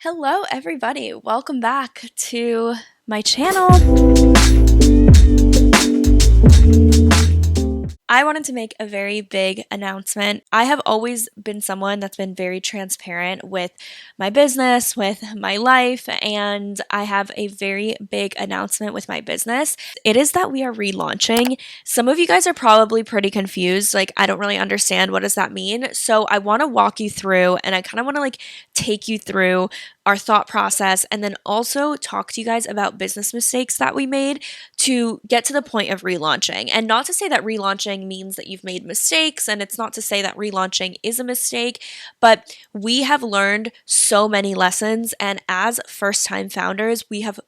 Hello, everybody. Welcome back to my channel. I wanted to make a very big announcement. I have always been someone that's been very transparent with my business, with my life, and I have a very big announcement with my business. It is that we are relaunching. Some of you guys are probably pretty confused. Like, I don't really understand what does that mean. So I want to walk you through and I kind of want to take you through our thought process and then also talk to you guys about business mistakes that we made to get to the point of relaunching. And not to say that relaunching means that you've made mistakes, and it's not to say that relaunching is a mistake, but we have learned so many lessons. And as first time founders, we have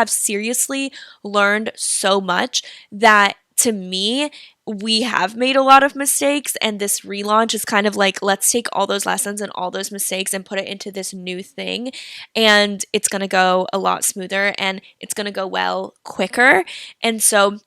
seriously learned so much that to me, we have made a lot of mistakes, and this relaunch is kind of like, let's take all those lessons and all those mistakes and put it into this new thing, and it's going to go a lot smoother and it's going to go well quicker. And so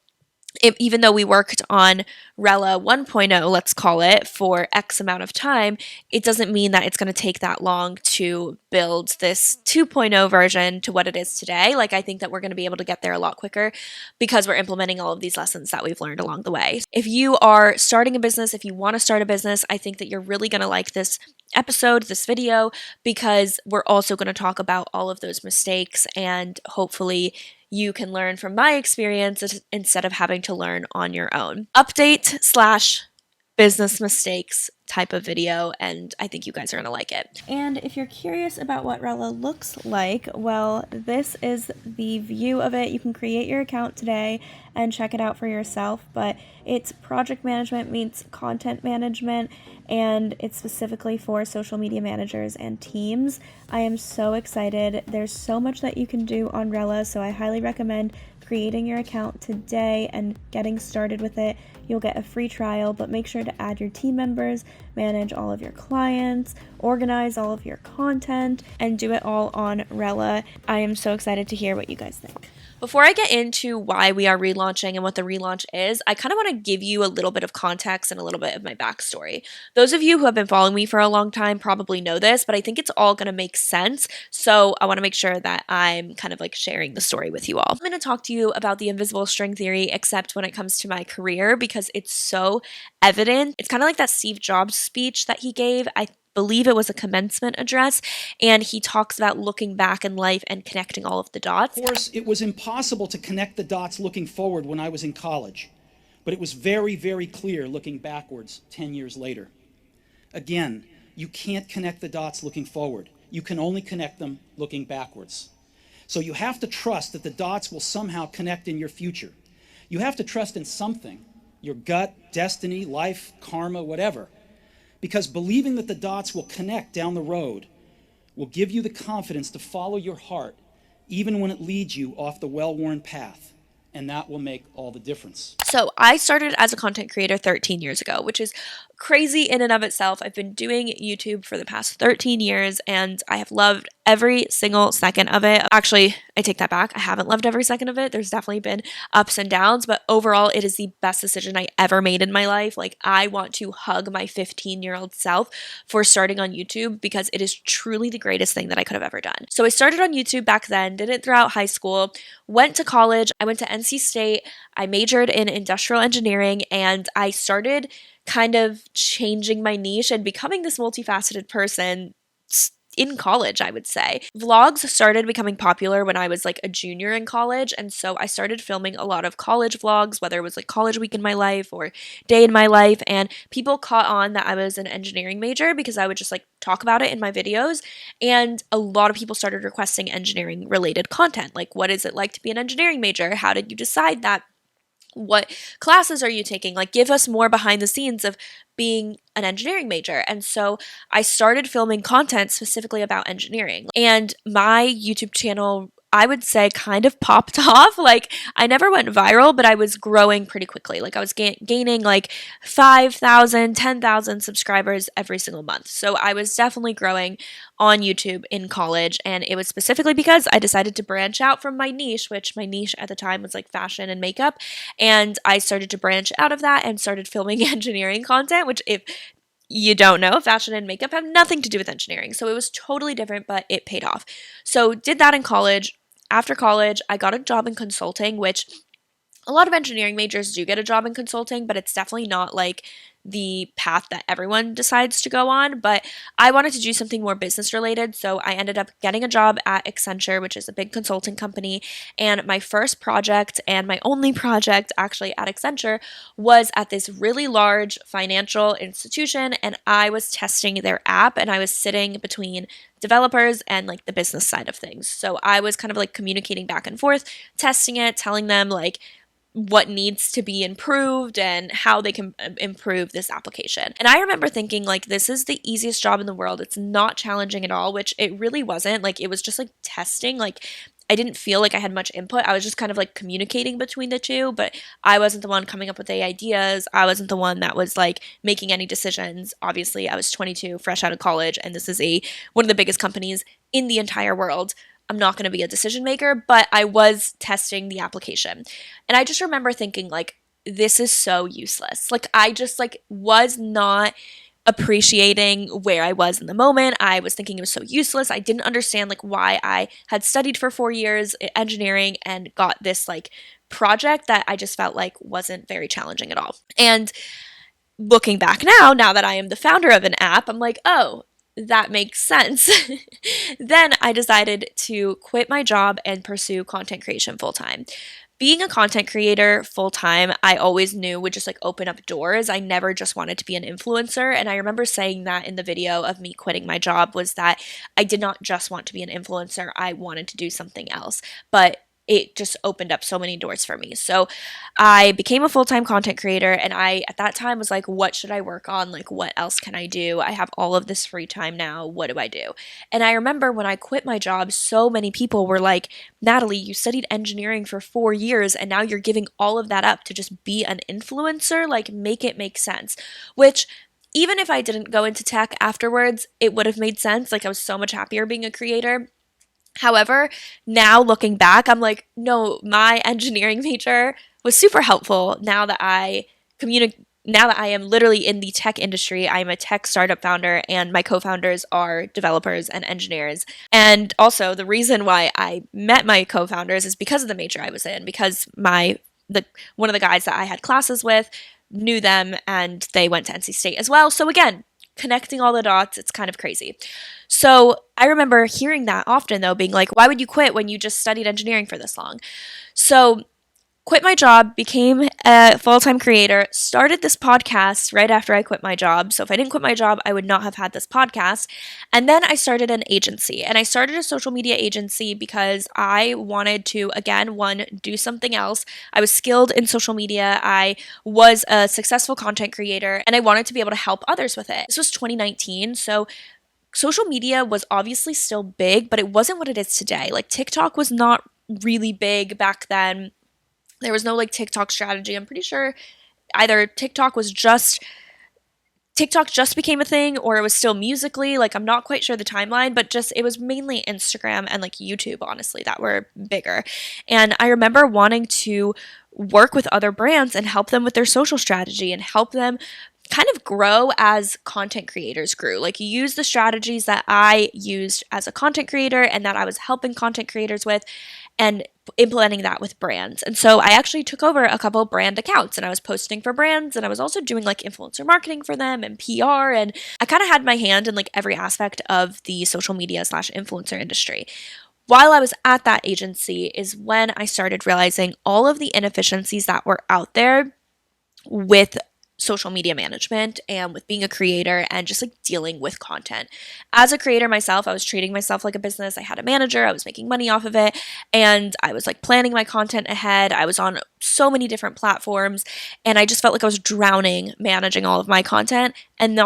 even though we worked on Rela 1.0, let's call it, for X amount of time, it doesn't mean that it's going to take that long to build this 2.0 version to what it is today. I think that we're going to be able to get there a lot quicker because we're implementing all of these lessons that we've learned along the way. If you are starting a business, if you want to start a business, I think that you're really going to like this episode, this video, because we're also going to talk about all of those mistakes, and hopefully you can learn from my experience instead of having to learn on your own. Update/business mistakes type of video, and I think you guys are going to like it. And if you're curious about what Rela looks like, well, this is the view of it. You can create your account today and check it out for yourself, but it's project management meets content management, and it's specifically for social media managers and teams. I am so excited. There's so much that you can do on Rela, so I highly recommend creating your account today and getting started with it. You'll get a free trial, but make sure to add your team members, manage all of your clients, organize all of your content, and do it all on Rela. I am so excited to hear what you guys think. Before I get into why we are relaunching and what the relaunch is, I kind of want to give you a little bit of context and a little bit of my backstory. Those of you who have been following me for a long time probably know this, but I think it's all going to make sense. So I want to make sure that I'm kind of sharing the story with you all. I'm going to talk to you about the invisible string theory, except when it comes to my career, because it's so evident. It's kind of like that Steve Jobs speech that he gave. I believe it was a commencement address, and he talks about looking back in life and connecting all of the dots. Of course, it was impossible to connect the dots looking forward when I was in college, but it was very, very clear looking backwards 10 years later. Again, you can't connect the dots looking forward. You can only connect them looking backwards. So you have to trust that the dots will somehow connect in your future. You have to trust in something, your gut, destiny, life, karma, whatever. Because believing that the dots will connect down the road will give you the confidence to follow your heart, even when it leads you off the well-worn path. And that will make all the difference. So I started as a content creator 13 years ago, which is crazy in and of itself. I've been doing YouTube for the past 13 years, and I have loved every single second of it. Actually, I take that back. I haven't loved every second of it. There's definitely been ups and downs, but overall, it is the best decision I ever made in my life. I want to hug my 15-year-old self for starting on YouTube, because it is truly the greatest thing that I could have ever done. So I started on YouTube back then, did it throughout high school, went to college. I went to NC State. I majored in industrial engineering, and I started kind of changing my niche and becoming this multifaceted person in college, I would say. Vlogs started becoming popular when I was a junior in college, and so I started filming a lot of college vlogs, whether it was college week in my life or day in my life, and people caught on that I was an engineering major because I would just talk about it in my videos, and a lot of people started requesting engineering related content. What is it like to be an engineering major? How did you decide that? What classes are you taking? Give us more behind the scenes of being an engineering major. And so I started filming content specifically about engineering. And my YouTube channel, I would say, kind of popped off. I never went viral, but I was growing pretty quickly. I was gaining 5,000, 10,000 subscribers every single month. So I was definitely growing on YouTube in college, and it was specifically because I decided to branch out from my niche, which my niche at the time was fashion and makeup, and I started to branch out of that and started filming engineering content, which you don't know, fashion and makeup have nothing to do with engineering. So it was totally different, but it paid off. So did that in college. After college, I got a job in consulting, which a lot of engineering majors do get a job in consulting, but it's definitely not like the path that everyone decides to go on. But I wanted to do something more business related. So I ended up getting a job at Accenture, which is a big consulting company. And my first project and my only project actually at Accenture was at this really large financial institution. And I was testing their app and I was sitting between developers and like the business side of things. So I was kind of like communicating back and forth, testing it, telling them like, what needs to be improved and how they can improve this application. And I remember thinking like this is the easiest job in the world. It's not challenging at all, which it really wasn't. Like it was just like testing. Like I didn't feel like I had much input. I was just kind of like communicating between the two, but I wasn't the one coming up with the ideas. I wasn't the one that was like making any decisions. Obviously, I was 22, fresh out of college, and this is a one of the biggest companies in the entire world. I'm not going to be a decision maker, but I was testing the application. And I just remember thinking like this is so useless. Like I just like was not appreciating where I was in the moment. I was thinking it was so useless. I didn't understand like why I had studied for 4 years in engineering and got this like project that I just felt like wasn't very challenging at all. And looking back now that I am the founder of an app, I'm like, oh, that makes sense. Then I decided to quit my job and pursue content creation full time. Being a content creator full time, I always knew would just like open up doors. I never just wanted to be an influencer. And I remember saying that in the video of me quitting my job was that I did not just want to be an influencer, I wanted to do something else. But it just opened up so many doors for me. So I became a full time content creator, and I, at that time, was like, what should I work on? Like, what else can I do? I have all of this free time now. What do I do? And I remember when I quit my job, so many people were like, Natalie, you studied engineering for 4 years, and now you're giving all of that up to just be an influencer? Like, make it make sense. Which, even if I didn't go into tech afterwards, it would have made sense. Like, I was so much happier being a creator. However, now looking back, I'm like, no, my engineering major was super helpful now that I communicate. Now that I am literally in the tech industry, I am a tech startup founder, and my co founders are developers and engineers. And also, the reason why I met my co founders is because of the major I was in, because the one of the guys that I had classes with knew them and they went to NC State as well. So, again, connecting all the dots, it's kind of crazy. So I remember hearing that often though, being like, why would you quit when you just studied engineering for this long? So quit my job, became a full-time creator, started this podcast right after I quit my job. So if I didn't quit my job, I would not have had this podcast. And then I started an agency, and I started a social media agency because I wanted to, again, one, do something else. I was skilled in social media. I was a successful content creator, and I wanted to be able to help others with it. This was 2019. So social media was obviously still big, but it wasn't what it is today. Like TikTok was not really big back then. There was no like TikTok strategy. I'm pretty sure either TikTok just became a thing, or it was still Musically. Like I'm not quite sure the timeline, but just it was mainly Instagram and like YouTube, honestly, that were bigger. And I remember wanting to work with other brands and help them with their social strategy and help them kind of grow as content creators grew. Like use the strategies that I used as a content creator and that I was helping content creators with, and implementing that with brands. And so I actually took over a couple brand accounts, and I was posting for brands, and I was also doing like influencer marketing for them and PR, and I kind of had my hand in like every aspect of the social media slash influencer industry. While I was at that agency is when I started realizing all of the inefficiencies that were out there with social media management and with being a creator and just like dealing with content. As a creator myself, I was treating myself like a business. I had a manager, I was making money off of it, and I was like planning my content ahead. I was on so many different platforms, and I just felt like I was drowning managing all of my content and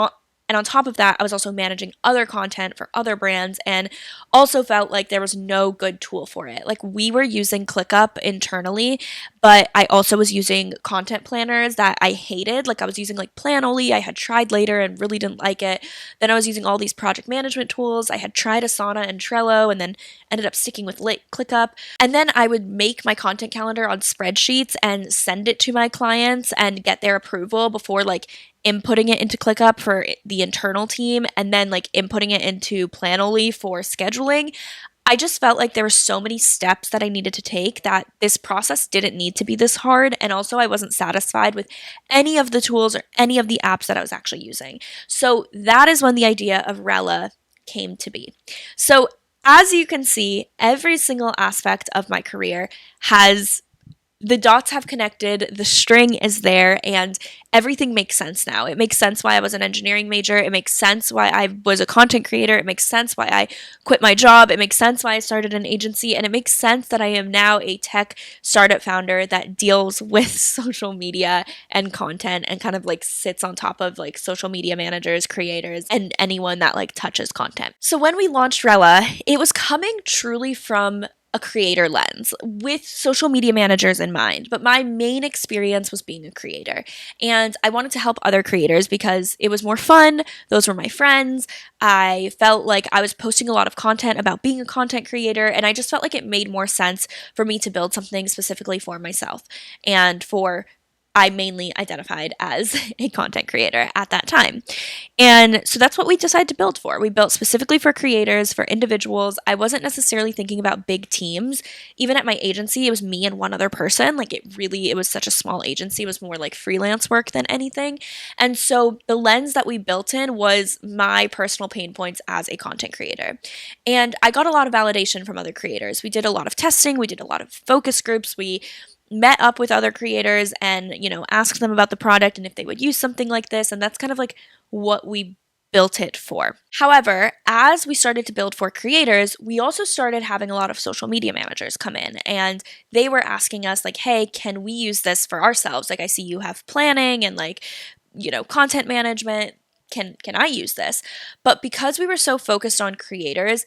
on top of that, I was also managing other content for other brands and also felt like there was no good tool for it. Like we were using ClickUp internally, but I also was using content planners that I hated. Like I was using like Planoly, I had tried later and really didn't like it. Then I was using all these project management tools. I had tried Asana and Trello and then ended up sticking with ClickUp. And then I would make my content calendar on spreadsheets and send it to my clients and get their approval before like inputting it into ClickUp for the internal team, and then like inputting it into Planoly for scheduling, I just felt like there were so many steps that I needed to take that this process didn't need to be this hard. And also, I wasn't satisfied with any of the tools or any of the apps that I was actually using. So that is when the idea of Rela came to be. So, as you can see, every single aspect of my career has the dots have connected, the string is there, and everything makes sense now. It makes sense why I was an engineering major. It makes sense why I was a content creator. It makes sense why I quit my job. It makes sense why I started an agency. And it makes sense that I am now a tech startup founder that deals with social media and content and kind of like sits on top of like social media managers, creators, and anyone that like touches content. So when we launched Rela, it was coming truly from a creator lens with social media managers in mind. But my main experience was being a creator. And I wanted to help other creators because it was more fun. Those were my friends. I felt like I was posting a lot of content about being a content creator. And I just felt like it made more sense for me to build something specifically for myself and for I mainly identified as a content creator at that time. And so that's what we decided to build for. We built specifically for creators, for individuals. I wasn't necessarily thinking about big teams. Even at my agency, it was me and one other person. Like it was such a small agency. It was more like freelance work than anything. And so the lens that we built in was my personal pain points as a content creator. And I got a lot of validation from other creators. We did a lot of testing. We did a lot of focus groups. We met up with other creators and, asked them about the product and if they would use something like this. And that's kind of like what we built it for. However, as we started to build for creators, we also started having a lot of social media managers come in and they were asking us like, "Hey, can we use this for ourselves? Like I see you have planning and like, content management. Can I use this?" But because we were so focused on creators,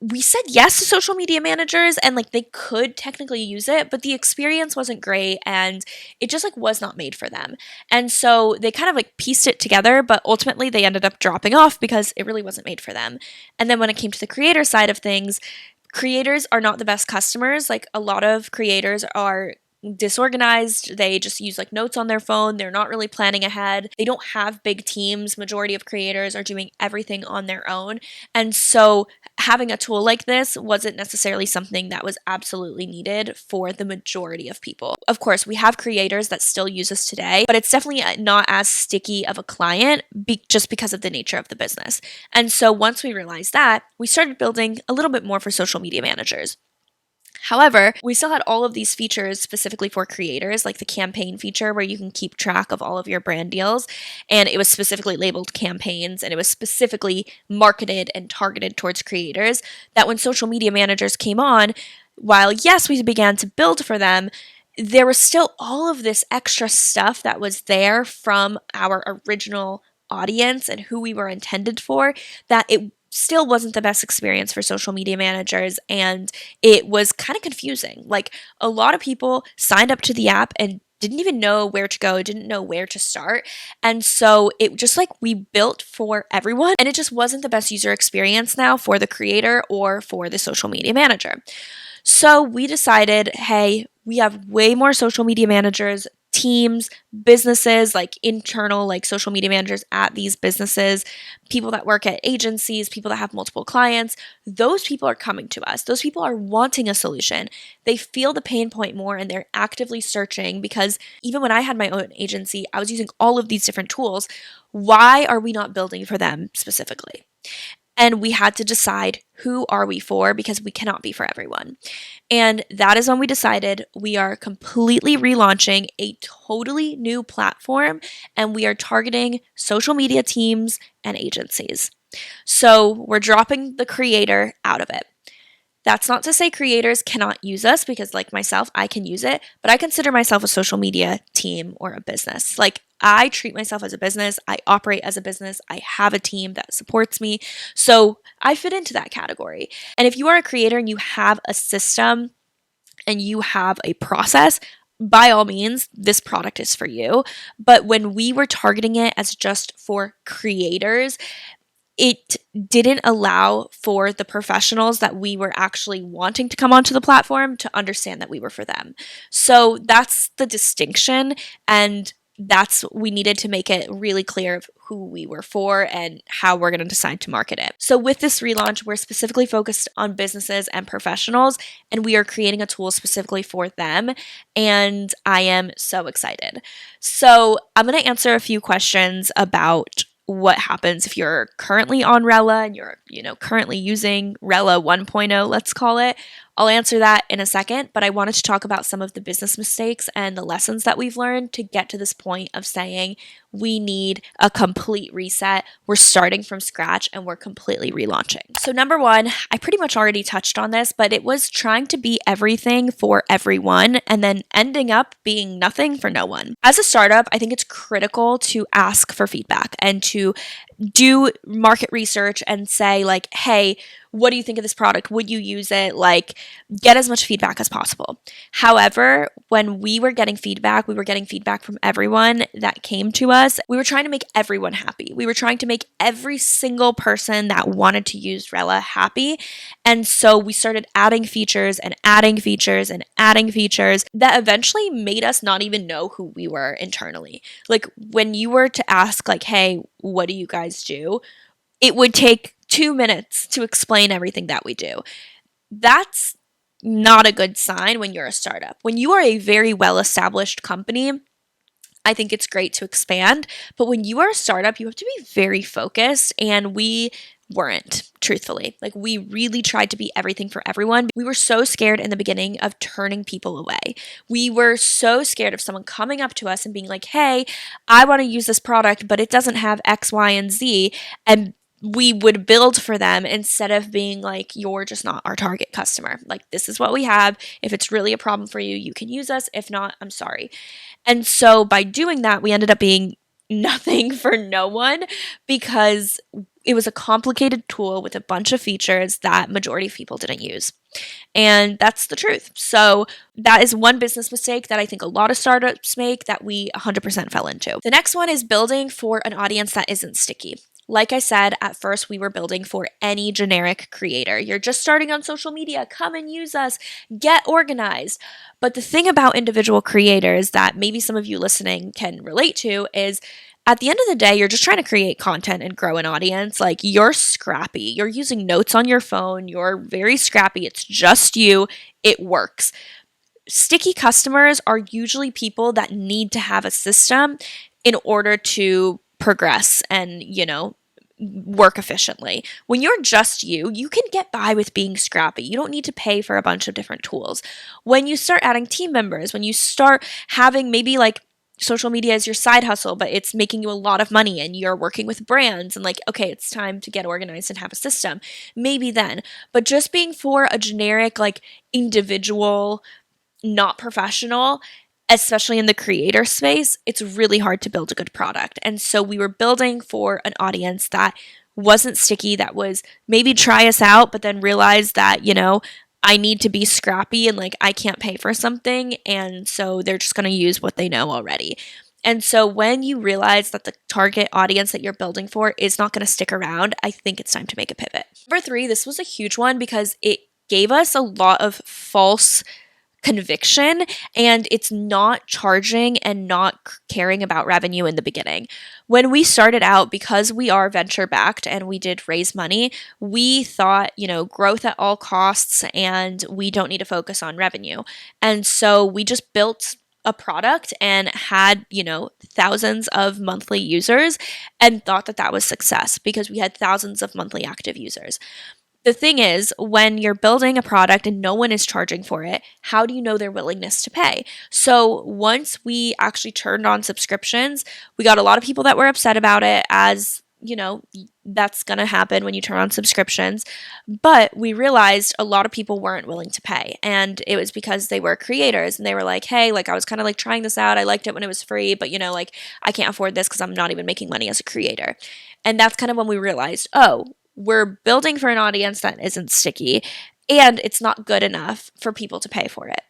we said yes to social media managers and like they could technically use it, but the experience wasn't great and it just like was not made for them. And so they kind of like pieced it together, but ultimately they ended up dropping off because it really wasn't made for them. And then when it came to the creator side of things, creators are not the best customers. Like a lot of creators are disorganized. They just use like notes on their phone. They're not really planning ahead. They don't have big teams. Majority of creators are doing everything on their own. And so having a tool like this wasn't necessarily something that was absolutely needed for the majority of people. Of course, we have creators that still use us today, but it's definitely not as sticky of a client just because of the nature of the business. And so once we realized that, we started building a little bit more for social media managers. However, we still had all of these features specifically for creators, like the campaign feature where you can keep track of all of your brand deals. And it was specifically labeled campaigns and it was specifically marketed and targeted towards creators. That when social media managers came on, while yes, we began to build for them, there was still all of this extra stuff that was there from our original audience and who we were intended for that it still wasn't the best experience for social media managers and it was kind of confusing. Like a lot of people signed up to the app and didn't even know where to go, didn't know where to start. And so it just like we built for everyone and it just wasn't the best user experience now for the creator or for the social media manager. So we decided, hey, we have way more social media managers, teams, businesses, like internal, like social media managers at these businesses, people that work at agencies, people that have multiple clients. Those people are coming to us. Those people are wanting a solution. They feel the pain point more and they're actively searching because even when I had my own agency, I was using all of these different tools. Why are we not building for them specifically? And we had to decide who are we for because we cannot be for everyone. And that is when we decided we are completely relaunching a totally new platform and we are targeting social media teams and agencies. So we're dropping the creator out of it. That's not to say creators cannot use us because, like myself, I can use it, but I consider myself a social media team or a business. Like, I treat myself as a business. I operate as a business. I have a team that supports me. So I fit into that category. And if you are a creator and you have a system and you have a process, by all means, this product is for you. But when we were targeting it as just for creators, it didn't allow for the professionals that we were actually wanting to come onto the platform to understand that we were for them. So that's the distinction. And we needed to make it really clear of who we were for and how we're going to decide to market it. So with this relaunch, we're specifically focused on businesses and professionals, and we are creating a tool specifically for them. And I am so excited. So I'm going to answer a few questions about what happens if you're currently on Rela and you're, currently using Rela 1.0, let's call it. I'll answer that in a second, but I wanted to talk about some of the business mistakes and the lessons that we've learned to get to this point of saying we need a complete reset. We're starting from scratch and we're completely relaunching. So number one, I pretty much already touched on this, but it was trying to be everything for everyone and then ending up being nothing for no one. As a startup, I think it's critical to ask for feedback and to do market research and say like, hey, what do you think of this product? Would you use it? Like, get as much feedback as possible. However, when we were getting feedback, we were getting feedback from everyone that came to us. We were trying to make everyone happy. We were trying to make every single person that wanted to use Rela happy. And so we started adding features and adding features and adding features that eventually made us not even know who we were internally. Like when you were to ask like, hey, what do you guys do? It would take 2 minutes to explain everything that we do. That's not a good sign when you're a startup. When you are a very well-established company, I think it's great to expand, but when you are a startup, you have to be very focused, and we weren't, truthfully. Like, we really tried to be everything for everyone. We were so scared in the beginning of turning people away. We were so scared of someone coming up to us and being like, hey, I want to use this product, but it doesn't have X, Y, and Z. And we would build for them instead of being like, you're just not our target customer. Like, this is what we have. If it's really a problem for you, you can use us. If not, I'm sorry. And so by doing that, we ended up being nothing for no one because it was a complicated tool with a bunch of features that majority of people didn't use. And that's the truth. So that is one business mistake that I think a lot of startups make that we 100% fell into. The next one is building for an audience that isn't sticky. Like I said, at first we were building for any generic creator. You're just starting on social media, come and use us, get organized. But the thing about individual creators that maybe some of you listening can relate to is at the end of the day, you're just trying to create content and grow an audience. Like, you're scrappy. You're using notes on your phone. You're very scrappy. It's just you. It works. Sticky customers are usually people that need to have a system in order to progress and, work efficiently. When you're just you can get by with being scrappy. You don't need to pay for a bunch of different tools. When you start adding team members, when you start having maybe like social media is your side hustle, but it's making you a lot of money and you're working with brands and like, okay, it's time to get organized and have a system. Maybe then. But just being for a generic, like individual, not professional, especially in the creator space, it's really hard to build a good product. And so we were building for an audience that wasn't sticky, that was maybe try us out, but then realize that, I need to be scrappy and like I can't pay for something. And so they're just going to use what they know already. And so when you realize that the target audience that you're building for is not going to stick around, I think it's time to make a pivot. Number 3, this was a huge one because it gave us a lot of false conviction, and it's not charging and not caring about revenue in the beginning. When we started out, because we are venture backed and we did raise money, we thought, growth at all costs and we don't need to focus on revenue. And so we just built a product and had, thousands of monthly users and thought that that was success because we had thousands of monthly active users. The thing is, when you're building a product and no one is charging for it, how do you know their willingness to pay? So once we actually turned on subscriptions, we got a lot of people that were upset about it, as that's going to happen when you turn on subscriptions. But we realized a lot of people weren't willing to pay. And it was because they were creators and they were like, hey, like I was kind of like trying this out. I liked it when it was free, but like I can't afford this because I'm not even making money as a creator. And that's kind of when we realized, oh, we're building for an audience that isn't sticky and it's not good enough for people to pay for it.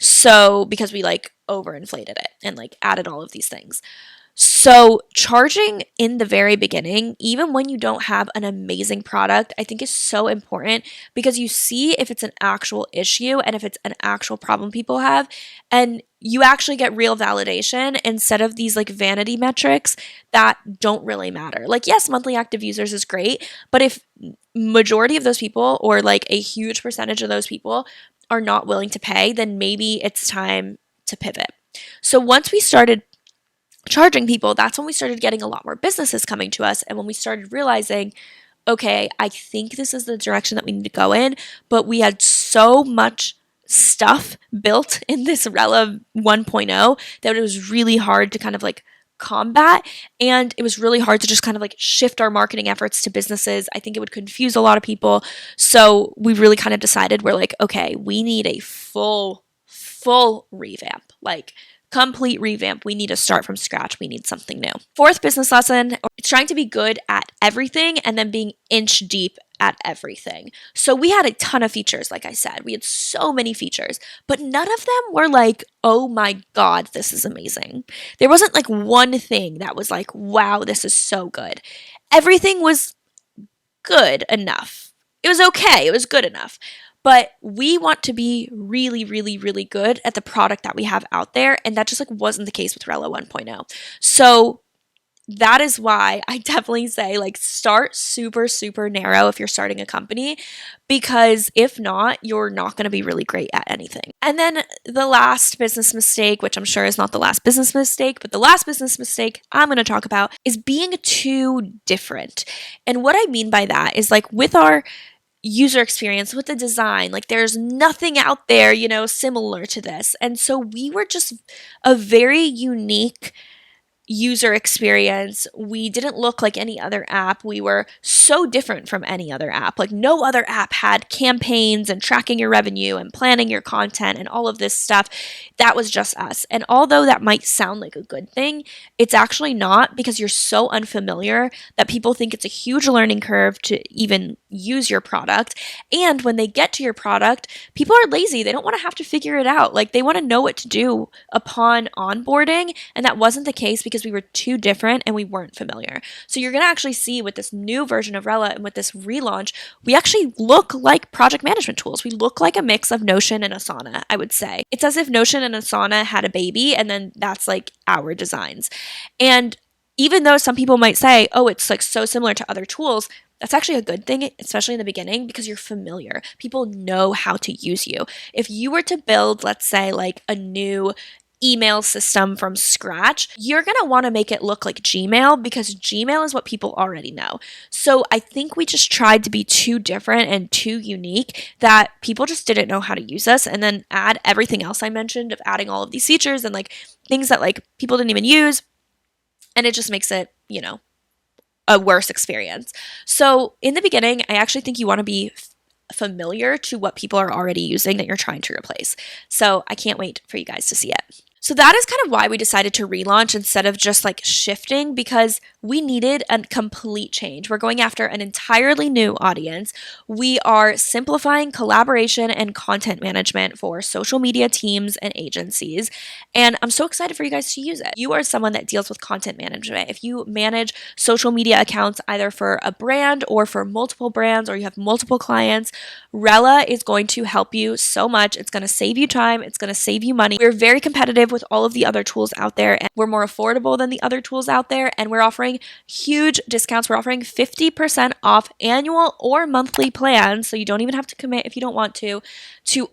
So because we like overinflated it and like added all of these things. So, charging in the very beginning, even when you don't have an amazing product, I think is so important because you see if it's an actual issue and if it's an actual problem people have, and you actually get real validation instead of these like vanity metrics that don't really matter. Like, yes, monthly active users is great, but if majority of those people or like a huge percentage of those people are not willing to pay, then maybe it's time to pivot. So, once we started charging people, that's when we started getting a lot more businesses coming to us. And when we started realizing, okay, I think this is the direction that we need to go in, but we had so much stuff built in this Rela 1.0 that it was really hard to kind of like combat, and it was really hard to just kind of like shift our marketing efforts to businesses. I think it would confuse a lot of people. So we really kind of decided, we're like, okay, we need a full revamp. Like complete revamp. We need to start from scratch. We need something new. Fourth business lesson, it's trying to be good at everything and then being inch deep at everything. So we had a ton of features, like I said. We had so many features, but none of them were like, oh my God, this is amazing. There wasn't like one thing that was like, wow, this is so good. Everything was good enough. It was okay. It was good enough. But we want to be really, really, really good at the product that we have out there. And that just like wasn't the case with Rela 1.0. So that is why I definitely say like start super, super narrow if you're starting a company, because if not, you're not going to be really great at anything. And then the last business mistake, which I'm sure is not the last business mistake, but the last business mistake I'm going to talk about is being too different. And what I mean by that is like with our user experience, with the design, like there's nothing out there, similar to this. And so we were just a very unique user experience. We didn't look like any other app. We were so different from any other app. Like no other app had campaigns and tracking your revenue and planning your content and all of this stuff. That was just us. And although that might sound like a good thing, it's actually not, because you're so unfamiliar that people think it's a huge learning curve to even use your product. And when they get to your product, people are lazy. They don't want to have to figure it out. Like they want to know what to do upon onboarding. And that wasn't the case because we were too different and we weren't familiar. So you're going to actually see with this new version of Rela and with this relaunch, we actually look like project management tools. We look like a mix of Notion and Asana, I would say. It's as if Notion and Asana had a baby, and then that's like our designs. And even though some people might say, oh, it's like so similar to other tools, that's actually a good thing, especially in the beginning, because you're familiar. People know how to use you. If you were to build, let's say, like a new email system from scratch, you're going to want to make it look like Gmail, because Gmail is what people already know. So I think we just tried to be too different and too unique that people just didn't know how to use us, and then add everything else I mentioned of adding all of these features and like things that like people didn't even use. And it just makes it, a worse experience. So in the beginning, I actually think you want to be familiar to what people are already using that you're trying to replace. So I can't wait for you guys to see it. So that is kind of why we decided to relaunch instead of just like shifting, because we needed a complete change. We're going after an entirely new audience. We are simplifying collaboration and content management for social media teams and agencies. And I'm so excited for you guys to use it. You are someone that deals with content management. If you manage social media accounts either for a brand or for multiple brands, or you have multiple clients, Rela is going to help you so much. It's going to save you time. It's going to save you money. We're very competitive with all of the other tools out there, and we're more affordable than the other tools out there, and we're offering huge discounts. We're offering 50% off annual or monthly plans, so you don't even have to commit if you don't want to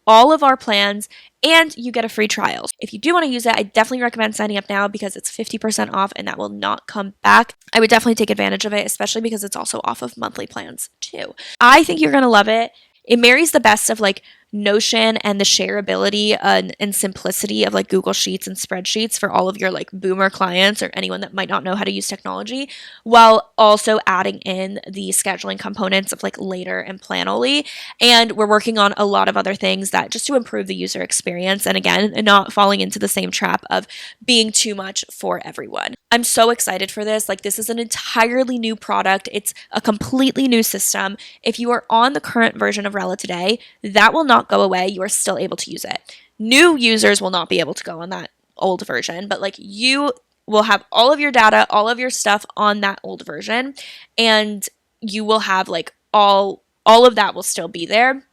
all of our plans, and you get a free trial. If you do want to use it, I definitely recommend signing up now because it's 50% off and that will not come back. I would definitely take advantage of it, especially because it's also off of monthly plans too. I think you're going to love it. It marries the best of like Notion and the shareability and simplicity of like Google Sheets and spreadsheets for all of your like boomer clients or anyone that might not know how to use technology, while also adding in the scheduling components of like Later and Planoly. And we're working on a lot of other things that just to improve the user experience, and again, not falling into the same trap of being too much for everyone. I'm so excited for this. Like, this is an entirely new product. It's a completely new system. If you are on the current version of Rela today, that will not go away. You are still able to use it. New users will not be able to go on that old version, but like you will have all of your data, all of your stuff on that old version, and you will have like all of that will still be there.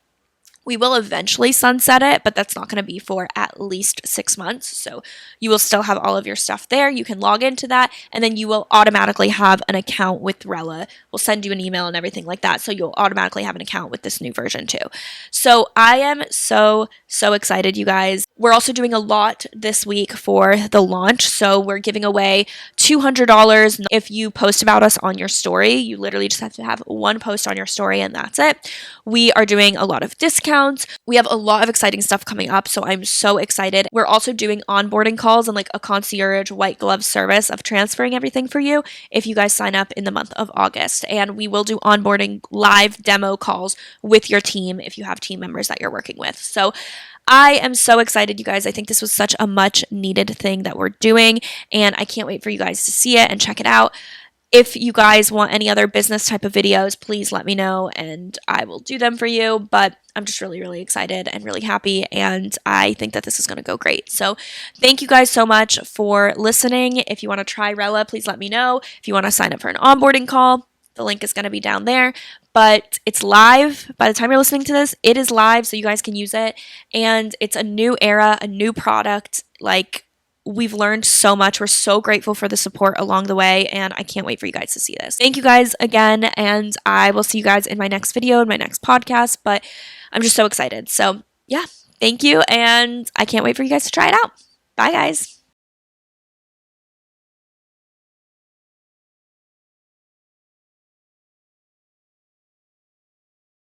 We will eventually sunset it, but that's not going to be for at least 6 months. So you will still have all of your stuff there. You can log into that, and then you will automatically have an account with Rella. We'll send you an email and everything like that. So you'll automatically have an account with this new version too. So I am so excited, you guys. We're also doing a lot this week for the launch. So we're giving away $200 if you post about us on your story. You literally just have to have one post on your story, and that's it. We are doing a lot of discounts. We have a lot of exciting stuff coming up, so I'm so excited. We're also doing onboarding calls and like a concierge white glove service of transferring everything for you if you guys sign up in the month of August. And we will do onboarding live demo calls with your team if you have team members that you're working with. So I am so excited, you guys. I think this was such a much needed thing that we're doing, and I can't wait for you guys to see it and check it out. If you guys want any other business type of videos, please let me know and I will do them for you. But I'm just really excited and really happy, and I think that this is going to go great. So thank you guys so much for listening. If you want to try Rella, please let me know. If you want to sign up for an onboarding call, the link is going to be down there. But it's live. By the time you're listening to this, it is live, so you guys can use it. And it's a new era, a new product. Like, we've learned so much. We're so grateful for the support along the way, and I can't wait for you guys to see this. Thank you guys again, and I will see you guys in my next video, in my next podcast, but I'm just so excited. So, yeah, thank you, and I can't wait for you guys to try it out. Bye, guys.